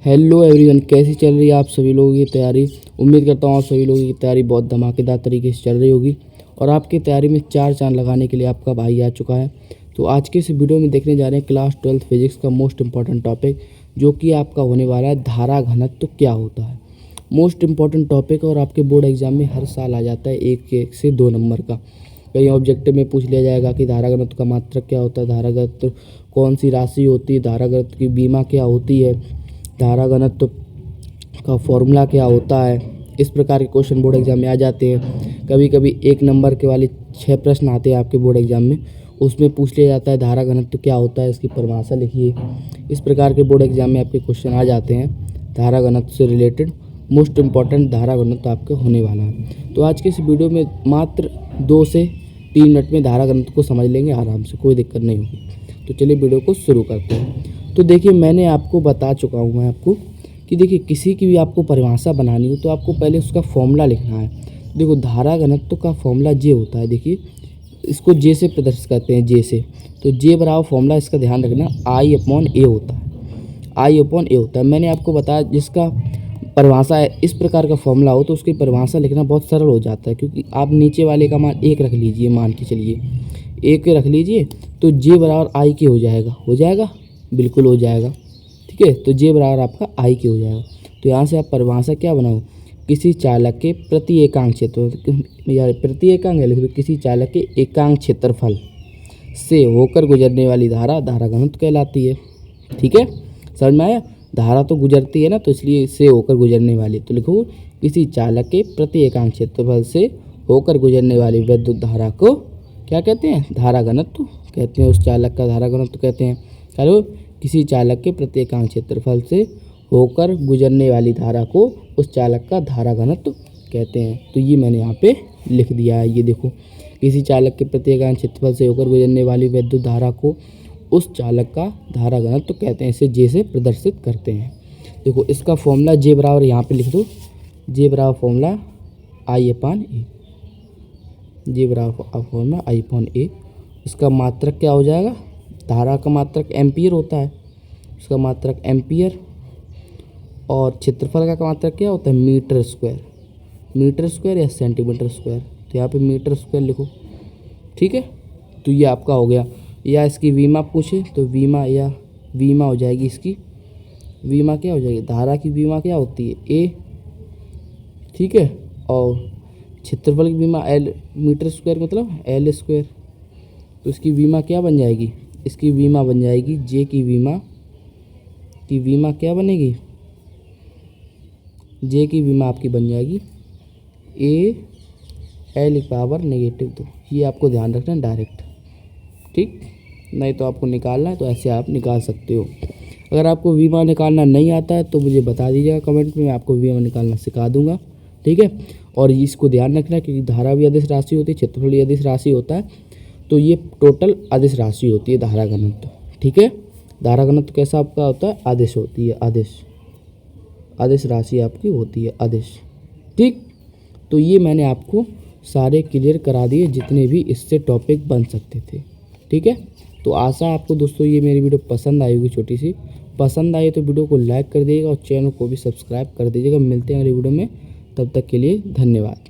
Hello everyone, कैसी चल रही है आप सभी लोगों की तैयारी। उम्मीद करता हूँ आप सभी लोगों की तैयारी बहुत धमाकेदार तरीके से चल रही होगी और आपकी तैयारी में चार चांद लगाने के लिए आपका भाई आ चुका है। तो आज के इस वीडियो में देखने जा रहे हैं क्लास 12th फिजिक्स का मोस्ट इम्पॉर्टेंट टॉपिक, जो कि आपका होने वाला है धारा घनत्व तो क्या होता है। मोस्ट इम्पॉर्टेंट टॉपिक और आपके बोर्ड एग्जाम में हर साल आ जाता है 1 से 2 नंबर का। कहीं ऑब्जेक्टिव में पूछ लिया जाएगा कि धारा घनत्व का मात्रक क्या होता है, धारा घनत्व कौन सी राशि होती है, धारा घनत्व की बीमा क्या होती है, धारा घनत्व का फॉर्मूला क्या होता है। इस प्रकार के क्वेश्चन बोर्ड एग्जाम में आ जाते हैं। कभी कभी 1 नंबर के वाले 6 प्रश्न आते हैं आपके बोर्ड एग्जाम में, उसमें पूछ लिया जाता है धारा घनत्व क्या होता है, इसकी परिभाषा लिखिए। इस प्रकार के बोर्ड एग्जाम में आपके क्वेश्चन आ जाते हैं धारा घनत्व से रिलेटेड। मोस्ट इम्पॉर्टेंट धारा घनत्व आपका होने वाला है। तो आज के इस वीडियो में मात्र 2 से 3 मिनट में धारा घनत्व को समझ लेंगे आराम से, कोई दिक्कत नहीं होगी। तो चलिए वीडियो को शुरू करते हैं। तो देखिए, मैंने आपको बता चुका हूँ मैं आपको कि देखिए, किसी की भी आपको परिभाषा बनानी हो तो आपको पहले उसका फॉर्मूला लिखना है। देखो, धारा घनत्व का फॉर्मूला जे होता है। देखिए, इसको जे से प्रदर्शित करते हैं, जे से। तो जे बराबर फॉर्मूला, इसका ध्यान रखना, I/A होता है। I/A होता है। मैंने आपको बताया जिसका परिभाषा है इस प्रकार का फॉर्मूला हो तो उसकी परिभाषा लिखना बहुत सरल हो जाता है, क्योंकि आप नीचे वाले का मान 1 रख लीजिए, मान के चलिए 1 रख लीजिए, तो जे बराबर I के हो जाएगा, बिल्कुल हो जाएगा। ठीक है, तो जे बराबर आपका I के हो जाएगा। तो यहाँ से आप परिभाषा क्या बनाओ, किसी चालक के प्रति एकांक क्षेत्र, या प्रति एकांक है लिख दो, किसी चालक के एकांक क्षेत्रफल से होकर गुजरने वाली धारा धारा घनत्व कहलाती है। ठीक है, समझ में आया। धारा तो गुजरती है ना, तो इसलिए इससे होकर गुजरने वाली, तो लिखो किसी चालक के प्रति एकांक क्षेत्रफल से होकर गुजरने वाली विद्युत धारा को क्या कहते हैं, धारा घनत्व कहते हैं। उस चालक का धारा घनत्व कहते हैं। चलो, किसी चालक के प्रति एकांक क्षेत्रफल से होकर गुजरने वाली धारा को उस चालक का धारा घनत्व कहते हैं। तो ये मैंने यहाँ पे लिख दिया है। ये देखो, किसी चालक के प्रति एकांक क्षेत्रफल से होकर गुजरने वाली विद्युत धारा को उस चालक का धारा घनत्व कहते हैं। इसे जे से प्रदर्शित करते हैं। देखो, इसका फॉर्मूला जे बराबर यहाँ पे लिख दो, जे बराबर फॉर्मूला I/A, जे बराबर फॉर्मूला I/A। इसका मात्रक क्या हो जाएगा, धारा का मात्रक एम्पियर होता है, उसका मात्रक एम्पियर, और क्षेत्रफल का मात्रक क्या होता है, मीटर स्क्वायर या सेंटीमीटर स्क्वायर। तो यहाँ पे मीटर स्क्वायर लिखो। ठीक है, तो ये आपका हो गया। या इसकी वीमा पूछे तो वीमा हो जाएगी, इसकी वीमा क्या हो जाएगी, धारा की वीमा क्या होती है, A। ठीक है, और क्षेत्रफल की वीमा L, मीटर स्क्वायर मतलब L स्क्वायर। तो इसकी वीमा क्या बन जाएगी, इसकी वीमा बन जाएगी जे की वीमा क्या बनेगी, जे की वीमा आपकी बन जाएगी A/L⁻²। ये आपको ध्यान रखना है डायरेक्ट। ठीक, नहीं तो आपको निकालना है तो ऐसे आप निकाल सकते हो। अगर आपको वीमा निकालना नहीं आता है तो मुझे बता दीजिएगा कमेंट में, मैं आपको वीमा निकालना सिखा दूंगा। ठीक है, और इसको ध्यान रखना है क्योंकि धारा भी अदिश राशि होती है, क्षेत्रफल भी अदिश राशि होता है, तो ये टोटल अदिश राशि होती है धारा घनत्व। ठीक है, धारा घनत्व कैसा आपका होता है, अदिश होती है, अदिश राशि आपकी होती है, अदिश। ठीक, तो ये मैंने आपको सारे क्लियर करा दिए जितने भी इससे टॉपिक बन सकते थे। ठीक है, तो आशा आपको दोस्तों ये मेरी वीडियो पसंद आई होगी। छोटी सी पसंद आई तो वीडियो को लाइक कर दीजिएगा और चैनल को भी सब्सक्राइब कर दीजिएगा। मिलते हैं अगली वीडियो में, तब तक के लिए धन्यवाद।